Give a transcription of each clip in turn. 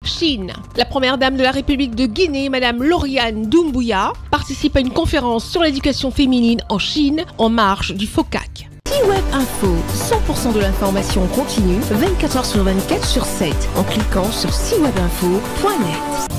Chine. La première dame de la République de Guinée, Madame Lauriane Doumbouya, participe à une conférence sur l'éducation féminine en Chine en marge du FOCAC. C-Web Info, 100% de l'information continue, 24h sur 24 sur 7, en cliquant sur cwebinfo.net.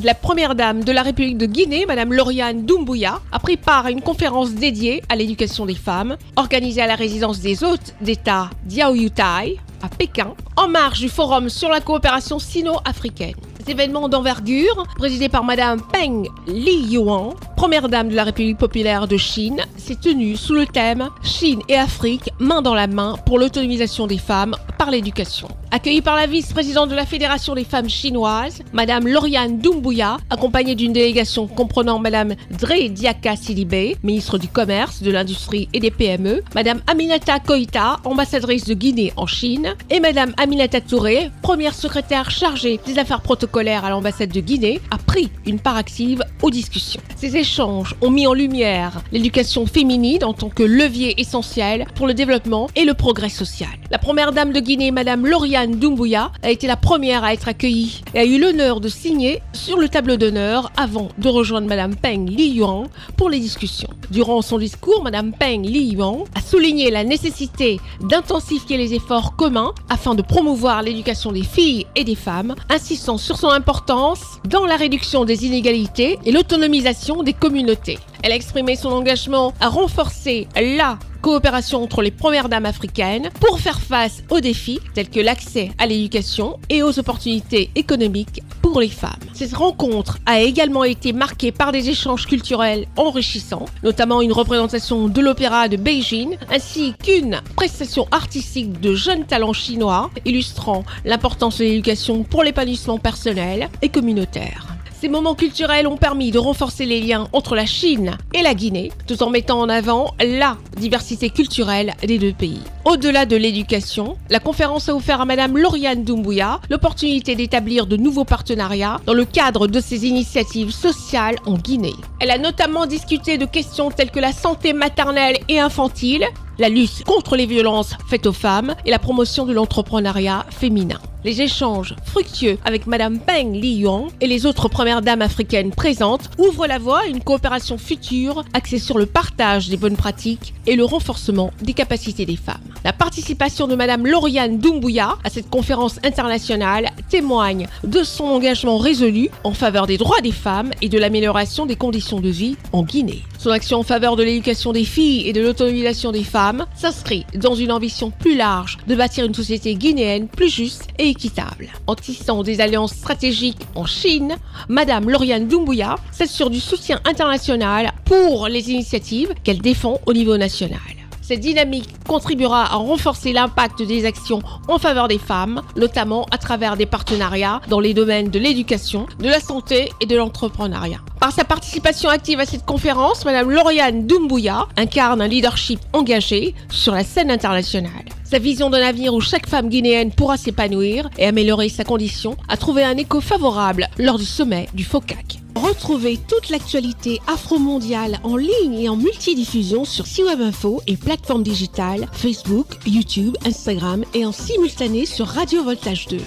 La première dame de la République de Guinée, Madame Lauriane Doumbouya, a pris part à une conférence dédiée à l'éducation des femmes, organisée à la résidence des hôtes d'État d'Yaoyutai, à Pékin, en marge du Forum sur la coopération sino-africaine. Cet événement d'envergure, présidé par Madame Peng Liyuan, première dame de la République populaire de Chine, s'est tenu sous le thème « Chine et Afrique, main dans la main pour l'autonomisation des femmes par l'éducation ». Accueillie par la vice-présidente de la Fédération des femmes chinoises, Madame Lauriane Doumbouya, accompagnée d'une délégation comprenant Madame Dre Diaka Sidibé, ministre du Commerce, de l'Industrie et des PME, Madame Aminata Koïta, ambassadrice de Guinée en Chine, et Madame Aminata Touré, première secrétaire chargée des affaires protocolaires à l'ambassade de Guinée, a pris une part active aux discussions. Ces échanges ont mis en lumière l'éducation féminine en tant que levier essentiel pour le développement et le progrès social. La première dame de Guinée, Madame Lauriane Doumbouya, a été la première à être accueillie et a eu l'honneur de signer sur le tableau d'honneur avant de rejoindre Madame Peng Liyuan pour les discussions. Durant son discours, Madame Peng Liyuan a souligné la nécessité d'intensifier les efforts communs afin de promouvoir l'éducation des filles et des femmes, insistant sur son importance dans la réduction des inégalités et l'autonomisation des communautés. Elle a exprimé son engagement à renforcer la coopération entre les premières dames africaines pour faire face aux défis tels que l'accès à l'éducation et aux opportunités économiques pour les femmes. Cette rencontre a également été marquée par des échanges culturels enrichissants, notamment une représentation de l'opéra de Beijing ainsi qu'une prestation artistique de jeunes talents chinois illustrant l'importance de l'éducation pour l'épanouissement personnel et communautaire. Ces moments culturels ont permis de renforcer les liens entre la Chine et la Guinée, tout en mettant en avant la diversité culturelle des deux pays. Au-delà de l'éducation, la conférence a offert à Madame Lauriane Doumbouya l'opportunité d'établir de nouveaux partenariats dans le cadre de ses initiatives sociales en Guinée. Elle a notamment discuté de questions telles que la santé maternelle et infantile, la lutte contre les violences faites aux femmes et la promotion de l'entrepreneuriat féminin. Les échanges fructueux avec Madame Peng Liyuan et les autres premières dames africaines présentes ouvrent la voie à une coopération future axée sur le partage des bonnes pratiques et le renforcement des capacités des femmes. La participation de Madame Lauriane Doumbouya à cette conférence internationale témoigne de son engagement résolu en faveur des droits des femmes et de l'amélioration des conditions de vie en Guinée. Son action en faveur de l'éducation des filles et de l'autonomisation des femmes s'inscrit dans une ambition plus large de bâtir une société guinéenne plus juste et équitable. En tissant des alliances stratégiques en Chine, Madame Lauriane Doumbouya s'assure du soutien international pour les initiatives qu'elle défend au niveau national. Cette dynamique contribuera à renforcer l'impact des actions en faveur des femmes, notamment à travers des partenariats dans les domaines de l'éducation, de la santé et de l'entrepreneuriat. Par sa participation active à cette conférence, Madame Lauriane Doumbouya incarne un leadership engagé sur la scène internationale. Sa vision d'un avenir où chaque femme guinéenne pourra s'épanouir et améliorer sa condition a trouvé un écho favorable lors du sommet du FOCAC. Retrouvez toute l'actualité afro-mondiale en ligne et en multidiffusion sur C-Web Info et plateformes digitales Facebook, YouTube, Instagram et en simultané sur Radio Voltage 2.